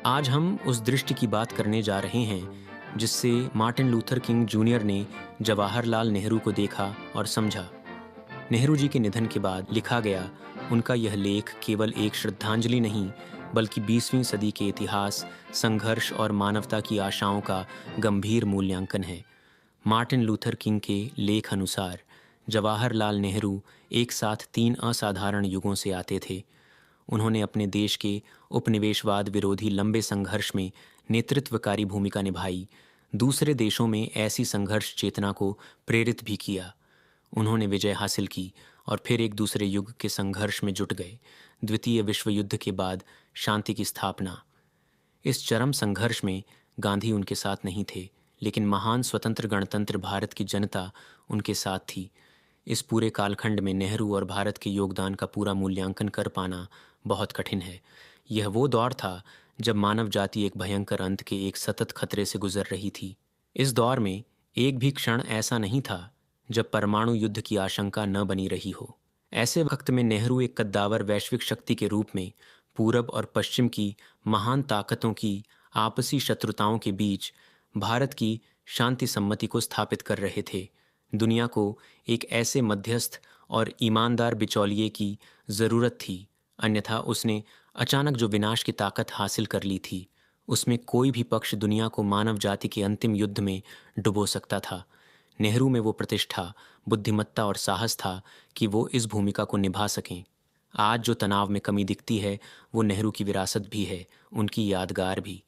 आज हम उस दृष्टि की बात करने जा रहे हैं जिससे मार्टिन लूथर किंग जूनियर ने जवाहरलाल नेहरू को देखा और समझा। नेहरू जी के निधन के बाद लिखा गया उनका यह लेख केवल एक श्रद्धांजलि नहीं, बल्कि 20वीं सदी के इतिहास, संघर्ष और मानवता की आशाओं का गंभीर मूल्यांकन है। मार्टिन लूथर किंग के लेख अनुसार जवाहरलाल नेहरू एक साथ तीन असाधारण युगों से आते थे। उन्होंने अपने देश के उपनिवेशवाद विरोधी लंबे संघर्ष में नेतृत्वकारी भूमिका निभाई, दूसरे देशों में ऐसी संघर्ष चेतना को प्रेरित भी किया। उन्होंने विजय हासिल की और फिर एक दूसरे युग के संघर्ष में जुट गए। द्वितीय विश्व युद्ध के बाद शांति की स्थापना। इस चरम संघर्ष में गांधी उनके साथ नहीं थे, लेकिन महान स्वतंत्र गणतंत्र भारत की जनता उनके साथ थी। इस पूरे कालखंड में नेहरू और भारत के योगदान का पूरा मूल्यांकन कर पाना बहुत कठिन है। यह वो दौर था जब मानव जाति एक भयंकर अंत के एक सतत खतरे से गुजर रही थी। इस दौर में एक भी क्षण ऐसा नहीं था जब परमाणु युद्ध की आशंका न बनी रही हो। ऐसे वक्त में नेहरू एक कद्दावर वैश्विक शक्ति के रूप में पूरब और पश्चिम की महान ताकतों की आपसी शत्रुताओं के बीच भारत की शांति सम्मति को स्थापित कर रहे थे। दुनिया को एक ऐसे मध्यस्थ और ईमानदार बिचौलिए की जरूरत थी, अन्यथा उसने अचानक जो विनाश की ताकत हासिल कर ली थी, उसमें कोई भी पक्ष दुनिया को मानव जाति के अंतिम युद्ध में डुबो सकता था। नेहरू में वो प्रतिष्ठा, बुद्धिमत्ता और साहस था कि वो इस भूमिका को निभा सकें। आज जो तनाव में कमी दिखती है वो नेहरू की विरासत भी है, उनकी यादगार भी।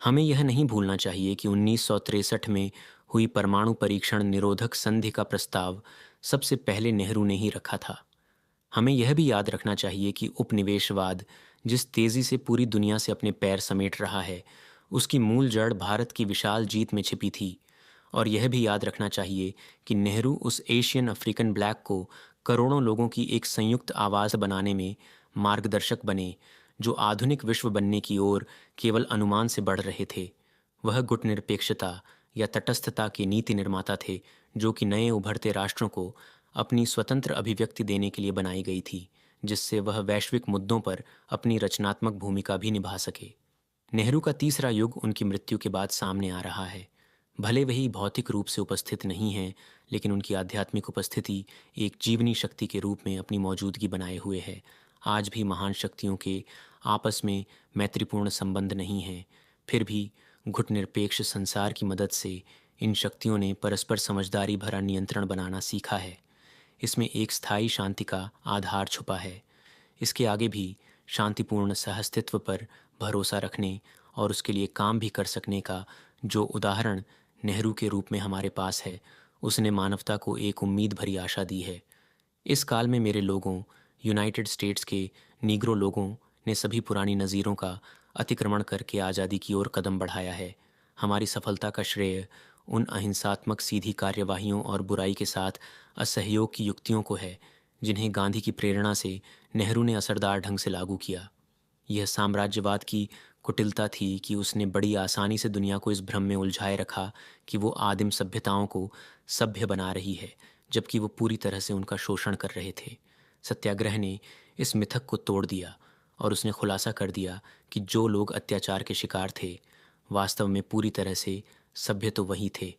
हमें यह नहीं भूलना चाहिए कि 1963 में हुई परमाणु परीक्षण निरोधक संधि का प्रस्ताव सबसे पहले नेहरू ने ही रखा था। हमें यह भी याद रखना चाहिए कि उपनिवेशवाद जिस तेजी से पूरी दुनिया से अपने पैर समेट रहा है, उसकी मूल जड़ भारत की विशाल जीत में छिपी थी। और यह भी याद रखना चाहिए कि नेहरू उस एशियन अफ्रीकन ब्लैक को करोड़ों लोगों की एक संयुक्त आवाज़ बनाने में मार्गदर्शक बने, जो आधुनिक विश्व बनने की ओर केवल अनुमान से बढ़ रहे थे। वह गुटनिरपेक्षता या तटस्थता के नीति निर्माता थे, जो कि नए उभरते राष्ट्रों को अपनी स्वतंत्र अभिव्यक्ति देने के लिए बनाई गई थी, जिससे वह वैश्विक मुद्दों पर अपनी रचनात्मक भूमिका भी निभा सके। नेहरू का तीसरा युग उनकी मृत्यु के बाद सामने आ रहा है। भले वही भौतिक रूप से उपस्थित नहीं हैं, लेकिन उनकी आध्यात्मिक उपस्थिति एक जीवनी शक्ति के रूप में अपनी मौजूदगी बनाए हुए है। आज भी महान शक्तियों के आपस में मैत्रीपूर्ण संबंध नहीं हैं, फिर भी गुटनिरपेक्ष संसार की मदद से इन शक्तियों ने परस्पर समझदारी भरा नियंत्रण बनाना सीखा है। इसमें एक स्थायी शांति का आधार छुपा है। इसके आगे भी शांतिपूर्ण सहअस्तित्व पर भरोसा रखने और उसके लिए काम भी कर सकने का जो उदाहरण नेहरू के रूप में हमारे पास है, उसने मानवता को एक उम्मीद भरी आशा दी है। इस काल में मेरे लोगों, यूनाइटेड स्टेट्स के नीग्रो लोगों ने सभी पुरानी नज़ीरों का अतिक्रमण करके आज़ादी की ओर कदम बढ़ाया है। हमारी सफलता का श्रेय उन अहिंसात्मक सीधी कार्यवाहियों और बुराई के साथ असहयोग की युक्तियों को है, जिन्हें गांधी की प्रेरणा से नेहरू ने असरदार ढंग से लागू किया। यह साम्राज्यवाद की कुटिलता थी कि उसने बड़ी आसानी से दुनिया को इस भ्रम में उलझाए रखा कि वो आदिम सभ्यताओं को सभ्य बना रही है, जबकि वो पूरी तरह से उनका शोषण कर रहे थे। सत्याग्रह ने इस मिथक को तोड़ दिया और उसने खुलासा कर दिया कि जो लोग अत्याचार के शिकार थे, वास्तव में पूरी तरह से सभ्य तो वही थे।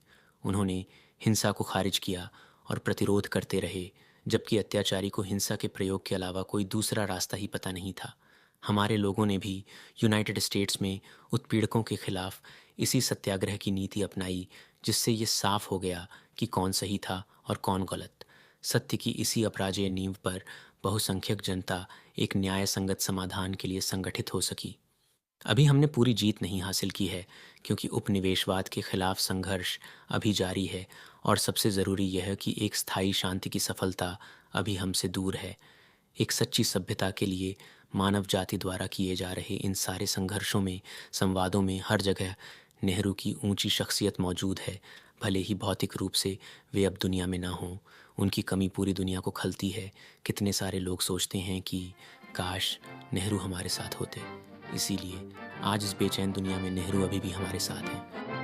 उन्होंने हिंसा को खारिज किया और प्रतिरोध करते रहे, जबकि अत्याचारी को हिंसा के प्रयोग के अलावा कोई दूसरा रास्ता ही पता नहीं था। हमारे लोगों ने भी यूनाइटेड स्टेट्स में उत्पीड़कों के खिलाफ इसी सत्याग्रह की नीति अपनाई, जिससे ये साफ हो गया कि कौन सही था और कौन गलत। सत्य की इसी अपराजेय नींव पर बहुसंख्यक जनता एक न्याय संगत समाधान के लिए संगठित हो सकी। अभी हमने पूरी जीत नहीं हासिल की है, क्योंकि उपनिवेशवाद के खिलाफ संघर्ष अभी जारी है, और सबसे ज़रूरी यह है कि एक स्थायी शांति की सफलता अभी हमसे दूर है। एक सच्ची सभ्यता के लिए मानव जाति द्वारा किए जा रहे इन सारे संघर्षों में, संवादों में हर जगह नेहरू की ऊंची शख्सियत मौजूद है। भले ही भौतिक रूप से वे अब दुनिया में ना हों, उनकी कमी पूरी दुनिया को खलती है। कितने सारे लोग सोचते हैं कि काश नेहरू हमारे साथ होते। इसीलिए आज इस बेचैन दुनिया में नेहरू अभी भी हमारे साथ हैं।